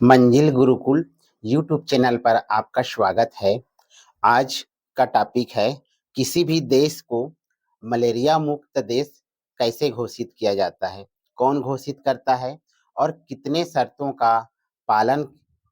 मंजिल Gurukul YouTube channel पर आपका स्वागत है। आज का टॉपिक है किसी भी देश को मलेरिया मुक्त देश कैसे घोषित किया जाता है, कौन घोषित करता है और कितने शर्तों का पालन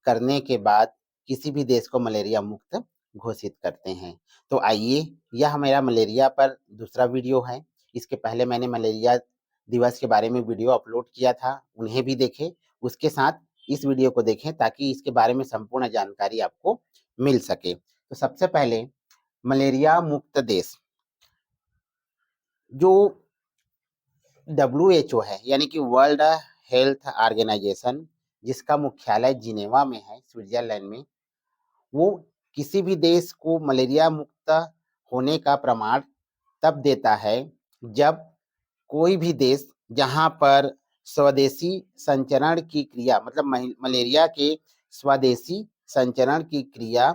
करने के बाद किसी भी देश को मलेरिया मुक्त घोषित करते हैं। तो आइए, यह मेरा मलेरिया पर दूसरा वीडियो है। इसके पहले मैंने मलेरिया दिवस के बारे में वीडियो अपलोड किया था, उन्हें भी देखें। उसके साथ इस वीडियो को देखें ताकि इसके बारे में संपूर्ण जानकारी आपको मिल सके। तो सबसे पहले मलेरिया मुक्त देश जो WHO है, यानी कि वर्ल्ड हेल्थ ऑर्गेनाइजेशन, जिसका मुख्यालय जिनेवा में है, स्विट्जरलैंड में, वो किसी भी देश को मलेरिया मुक्त होने का प्रमाण तब देता है जब कोई भी देश जहां पर स्वदेशी संचरण की क्रिया, मतलब मलेरिया के स्वदेशी संचरण की क्रिया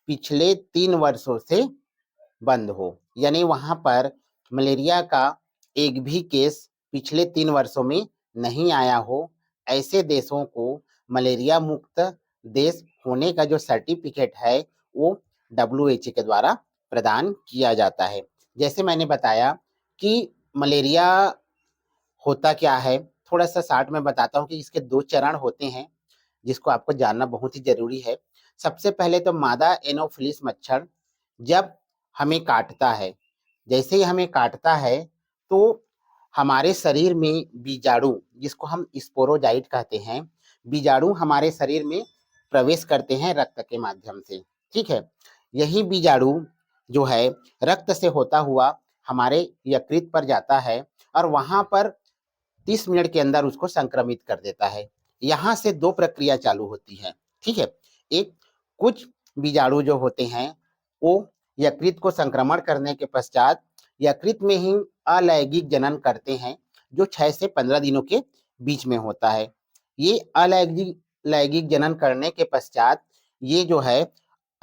पिछले 3 वर्षों से बंद हो, यानी वहां पर मलेरिया का एक भी केस पिछले 3 वर्षों में नहीं आया हो। ऐसे देशों को मलेरिया मुक्त देश होने का जो सर्टिफिकेट है वो WHO के द्वारा प्रदान किया जाता है। जैसे मैंने बताया कि मलेरिया होता क्या है, थोड़ा सा शार्ट में बताता हूँ कि इसके 2 चरण होते हैं जिसको आपको जानना बहुत ही जरूरी है। सबसे पहले तो मादा एनोफिलिस मच्छर जब हमें काटता है, जैसे ही हमें काटता है तो हमारे शरीर में बीजाणु, जिसको हम स्पोरोजाइट कहते हैं, बीजाणु हमारे शरीर में प्रवेश करते हैं रक्त के माध्यम से। ठीक है, यही बीजाणु जो है रक्त से होता हुआ हमारे यकृत पर जाता है और वहां पर 30 मिनट के अंदर उसको संक्रमित कर देता है। यहाँ से 2 प्रक्रिया चालू होती है। ठीक है, एक, कुछ बीजाणु जो होते हैं वो यकृत को संक्रमण करने के पश्चात यकृत में ही अलैंगिक जनन करते हैं, जो 6 से 15 दिनों के बीच में होता है। ये अलैंगिक लैंगिक जनन करने के पश्चात ये जो है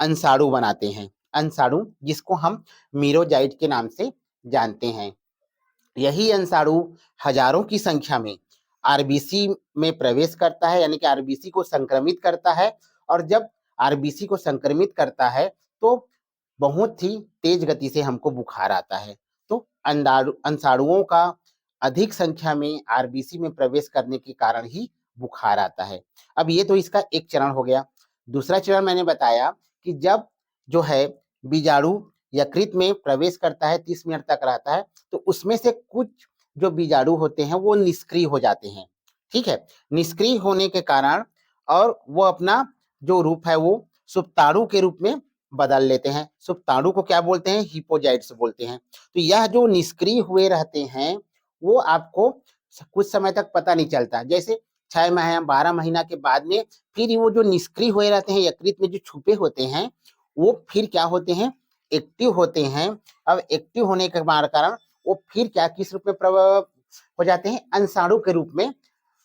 अंशाणु बनाते हैं, अंशाणु जिसको हम मीरोजाइट के नाम से जानते हैं। यही अंशाणु हजारों की संख्या में आरबीसी में प्रवेश करता है, यानी कि आरबीसी को संक्रमित करता है। और जब आरबीसी को संक्रमित करता है तो बहुत ही तेज गति से हमको बुखार आता है। तो अंशाणुओं का अधिक संख्या में आरबीसी में प्रवेश करने के कारण ही बुखार आता है। अब ये तो इसका एक चरण हो गया। दूसरा चरण मैंने बताया कि जब जो है बीजाणु यकृत में प्रवेश करता है, 30 मिनट तक रहता है, तो उसमें से कुछ जो बीजाणु होते हैं वो निष्क्रिय हो जाते हैं। ठीक है, निष्क्रिय होने के कारण और वो अपना जो रूप है वो सुप्ताणु के रूप में बदल लेते हैं। सुप्ताणु को क्या बोलते हैं? हिपोजाइट्स बोलते हैं। तो यह जो निष्क्रिय हुए रहते हैं वो आपको कुछ समय तक पता नहीं चलता। जैसे 6 महीना 12 महीना के बाद में फिर वो जो निष्क्रिय हुए रहते हैं यकृत में जो छुपे होते हैं वो फिर क्या होते हैं? एक्टिव होते हैं। अब एक्टिव होने के कारण वो फिर क्या किस रूप में हो जाते हैं? अंशाणु के रूप में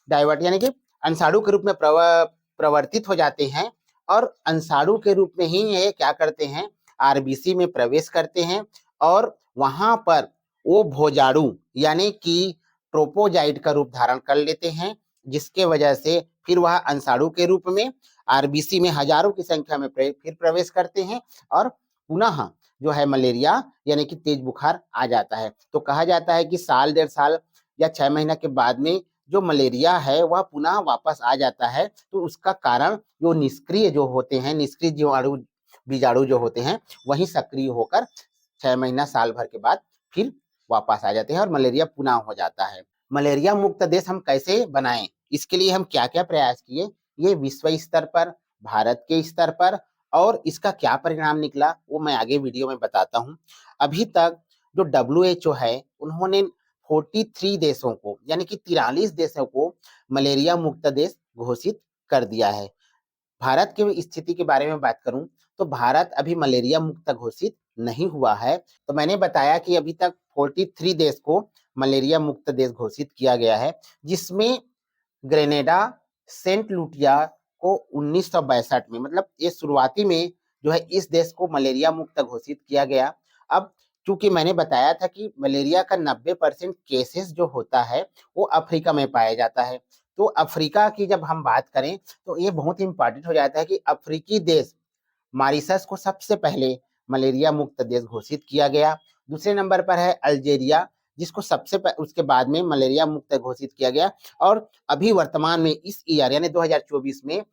डाइवर्ट, यानी कि अंशाणु के रूप में प्रवर्तित हो जाते हैं और अंशाणु के रूप में ही ये क्या करते हैं? आरबीसी में प्रवेश करते हैं और वहां पर वो भोजाणु यानी कि ट्रोपोजाइट का रूप धारण कर लेते हैं, जिसके वजह से फिर वह अंशाणु के रूप में आरबीसी में हजारों की संख्या में फिर प्रवेश करते हैं और पुनः जो है मलेरिया यानी कि तेज बुखार आ जाता है। तो कहा जाता है कि साल 1.5 साल या 6 महीना के बाद में जो मलेरिया है वह पुनः वापस आ जाता है। तो उसका कारण जो निष्क्रिय जो होते हैं, निष्क्रिय जीवाणु बीजाणु जो होते हैं वही सक्रिय होकर 6 महीना साल भर के बाद फिर वापस आ जाते हैं और मलेरिया पुनः हो जाता है। मलेरिया मुक्त देश हम कैसे बनाएं, इसके लिए हम क्या क्या प्रयास किए, ये विश्व स्तर पर, भारत के स्तर पर, और इसका क्या परिणाम निकला वो मैं आगे वीडियो में बताता हूँ। अभी तक जो WHO है उन्होंने 43 देशों को, यानी कि 43 देशों को मलेरिया मुक्त देश घोषित कर दिया है। भारत की स्थिति के बारे में बात करूं तो भारत अभी मलेरिया मुक्त घोषित नहीं हुआ है। तो मैंने बताया कि अभी तक 43 देश को मलेरिया मुक्त देश घोषित किया गया है, जिसमें ग्रेनेडा, सेंट लुटिया को 1962 में, मतलब ये शुरुआती में जो है इस देश को मलेरिया मुक्त घोषित किया गया। अब चूंकि मैंने बताया था कि मलेरिया का 90% केसेस जो होता है वो अफ्रीका में पाया जाता है, तो अफ्रीका की जब हम बात करें तो ये बहुत इंपॉर्टेंट हो जाता है कि अफ्रीकी देश मॉरिशस को सबसे पहले मलेरिया मुक्त देश घोषित किया गया। दूसरे नंबर पर है अल्जेरिया, जिसको उसके बाद में मलेरिया मुक्त घोषित किया गया। और अभी वर्तमान में इस ईयर यानी 2024 में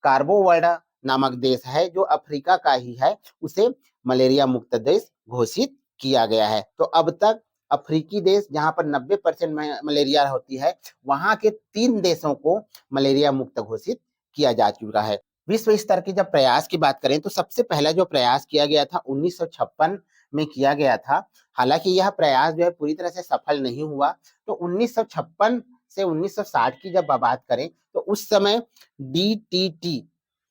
कार्बो वर्डा नामक देश है जो अफ्रीका का ही है, उसे मलेरिया मुक्त देश घोषित किया गया है। तो अब तक अफ्रीकी देश जहां पर 90% मलेरिया होती है, वहां के 3 देशों को मलेरिया मुक्त घोषित किया जा चुका है। विश्व स्तर के जब प्रयास की बात करें तो सबसे पहला जो प्रयास किया गया था 1956 में किया गया था। हालांकि यह प्रयास जो है पूरी तरह से सफल नहीं हुआ। तो 1956 से 1960 की जब बात करें तो उस समय डीटीटी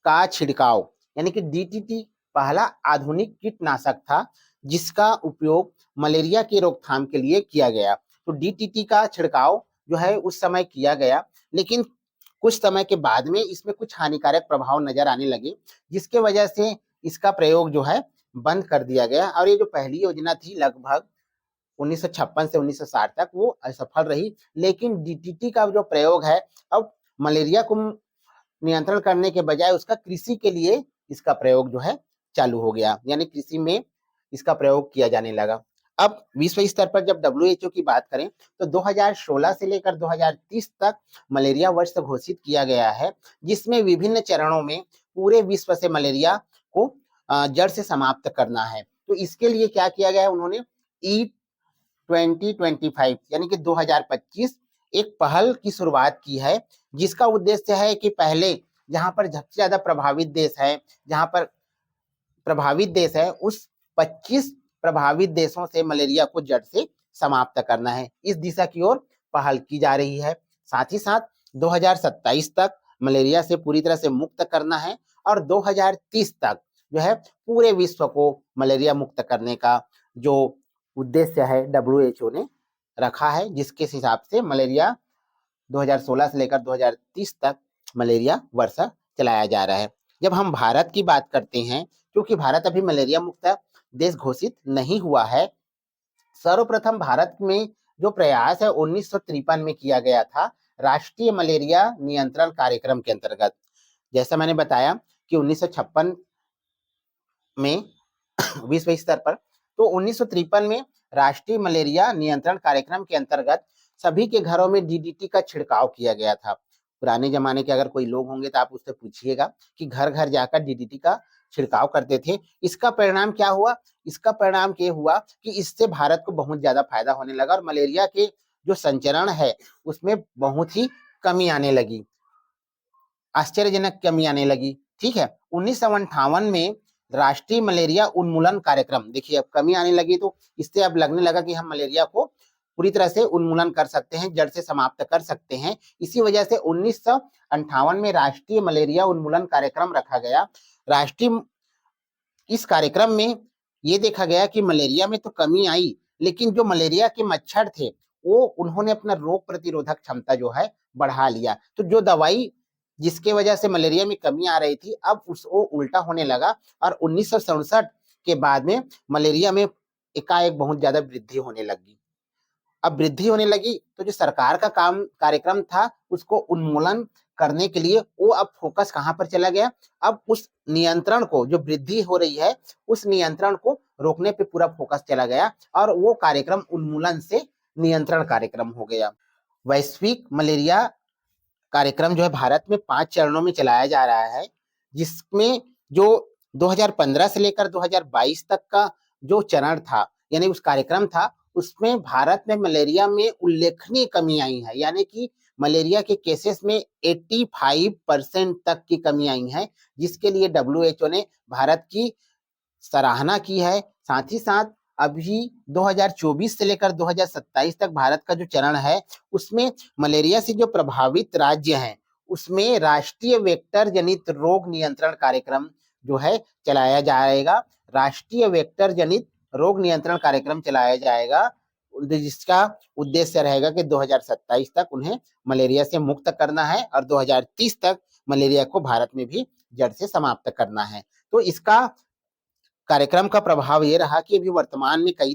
का छिड़काव, यानी कि डीटीटी पहला आधुनिक कीटनाशक था जिसका उपयोग मलेरिया की रोकथाम के लिए किया गया। तो डीटीटी का छिड़काव जो है उस समय किया गया, लेकिन कुछ समय के बाद में इसमें कुछ हानिकारक प्रभाव नजर आने लगे, जिसके वजह से इसका प्रयोग जो है बंद कर दिया गया। और ये जो पहली योजना थी लगभग 1956 से 1960 तक वो असफल रही। लेकिन डीटीटी का जो प्रयोग है अब मलेरिया को नियंत्रण करने के बजाय उसका कृषि के लिए इसका प्रयोग जो है चालू हो गया, यानी कृषि में इसका प्रयोग किया जाने लगा। अब विश्व स्तर पर जब WHO की बात करें तो 2016 से लेकर 2030 तक मलेरिया वर्ष घोषित किया गया है, जिसमें विभिन्न चरणों में पूरे विश्व से मलेरिया को जड़ से समाप्त करना है। तो इसके लिए क्या किया गया है, उन्होंने E2025 यानी कि 2025 एक पहल की शुरुआत की है, जिसका उद्देश्य है कि पहले जहां पर सबसे ज्यादा प्रभावित देश है, जहां पर प्रभावित देश है, उस 25 प्रभावित देशों से मलेरिया को जड़ से समाप्त करना है। इस दिशा की ओर पहल की जा रही है। साथ ही साथ 2027 तक मलेरिया से पूरी तरह से मुक्त करना है और 2030 तक जो है पूरे विश्व को मलेरिया मुक्त करने का जो उद्देश्य है WHO ने रखा है, जिसके हिसाब से मलेरिया 2016 से लेकर 2030 तक मलेरिया वर्ष चलाया जा रहा है। जब हम भारत की बात करते हैं, क्योंकि भारत अभी मलेरिया मुक्त देश घोषित नहीं हुआ है, सर्वप्रथम भारत में जो प्रयास है 1953 में किया गया था राष्ट्रीय मलेरिया नियंत्रण कार्यक्रम के अंतर्गत। जैसा मैंने बताया कि 1956 में विश्व स्तर पर, तो 1953 में राष्ट्रीय मलेरिया नियंत्रण कार्यक्रम के अंतर्गत सभी के घरों में डीडीटी का छिड़काव किया गया था। पुराने जमाने के अगर कोई लोग होंगे तो आप उससे पूछिएगा कि घर घर जाकर डीडीटी का छिड़काव करते थे। इसका परिणाम क्या हुआ? इसका परिणाम ये हुआ कि इससे भारत को बहुत ज्यादा फायदा होने लगा और मलेरिया के जो संचरण है उसमें बहुत ही कमी आने लगी, आश्चर्यजनक कमी आने लगी। ठीक है, 1958 में राष्ट्रीय मलेरिया उन्मूलन कार्यक्रम, देखिए अब कमी आने लगी तो इससे अब लगने लगा कि हम मलेरिया को पूरी तरह से उन्मूलन कर सकते हैं, जड़ से समाप्त कर सकते हैं। इसी वजह से 1958 में राष्ट्रीय मलेरिया उन्मूलन कार्यक्रम रखा गया। राष्ट्रीय इस कार्यक्रम में ये देखा गया कि मलेरिया में तो कमी आई, लेकिन जो मलेरिया के मच्छर थे वो उन्होंने अपना रोग प्रतिरोधक क्षमता जो है बढ़ा लिया। तो जो दवाई जिसके वजह से मलेरिया में कमी आ रही थी, अब उसको उल्टा होने लगा और 1967 के बाद में मलेरिया में एकाएक बहुत ज्यादा वृद्धि होने लगी। अब वृद्धि होने लगी तो जो सरकार का कार्यक्रम था उसको उन्मूलन करने के लिए वो अब फोकस कहां पर चला गया? अब उस नियंत्रण को, जो वृद्धि हो रही है उस नियंत्रण को रोकने पे पूरा फोकस चला गया और वो कार्यक्रम उन्मूलन से नियंत्रण कार्यक्रम हो गया। वैश्विक मलेरिया कार्यक्रम जो है भारत में 5 चरणों में चलाया जा रहा है, जिसमें जो 2015 से लेकर 2022 तक का जो चरण था यानी उस कार्यक्रम था, उसमें भारत में मलेरिया में उल्लेखनीय कमी आई है, यानी कि मलेरिया के केसेस में 85% तक की कमी आई है, जिसके लिए WHO ने भारत की सराहना की है। साथ ही साथ अभी 2024 से लेकर 2027 तक भारत का जो चरण है उसमें मलेरिया से जो प्रभावित राज्य हैं उसमें राष्ट्रीय वेक्टर जनित रोग नियंत्रण कार्यक्रम जो है चलाया जाएगा। राष्ट्रीय वेक्टर जनित रोग नियंत्रण कार्यक्रम चलाया जाएगा, जिसका उद्देश्य रहेगा कि 2027 तक उन्हें मलेरिया से मुक्त करना है और 2030 तक मलेरिया को भारत में भी जड़ से समाप्त करना है। तो इसका कार्यक्रम का प्रभाव ये रहा कि अभी वर्तमान में कई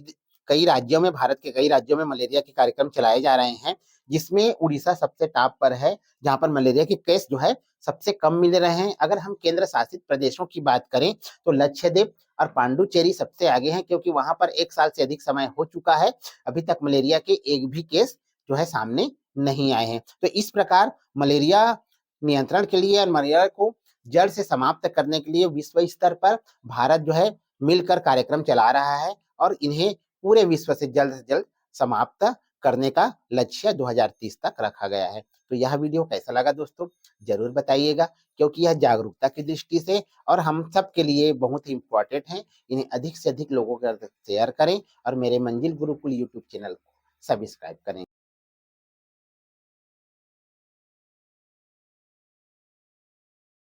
कई राज्यों में, भारत के कई राज्यों में मलेरिया के कार्यक्रम चलाए जा रहे हैं, जिसमें उड़ीसा सबसे टॉप पर है, जहाँ पर मलेरिया के केस जो है सबसे कम मिल रहे हैं। अगर हम केंद्र शासित प्रदेशों की बात करें तो लक्षद्वीप और पांडुचेरी सबसे आगे हैं, क्योंकि वहां पर 1 साल से अधिक समय हो चुका है, अभी तक मलेरिया के एक भी केस जो है सामने नहीं आए हैं। तो इस प्रकार मलेरिया नियंत्रण के लिए और मलेरिया को जड़ से समाप्त करने के लिए विश्व स्तर पर भारत जो है मिलकर कार्यक्रम चला रहा है, और इन्हें पूरे विश्व से जल्द समाप्त करने का लक्ष्य 2030 तक रखा गया है। तो यह वीडियो कैसा लगा दोस्तों, जरूर बताइएगा, क्योंकि यह जागरूकता की दृष्टि से और हम सब के लिए बहुत ही इम्पोर्टेंट है। इन्हें अधिक से अधिक लोगों के साथ शेयर करें और मेरे मंजिल गुरुकुल यूट्यूब चैनल को सब्सक्राइब करें।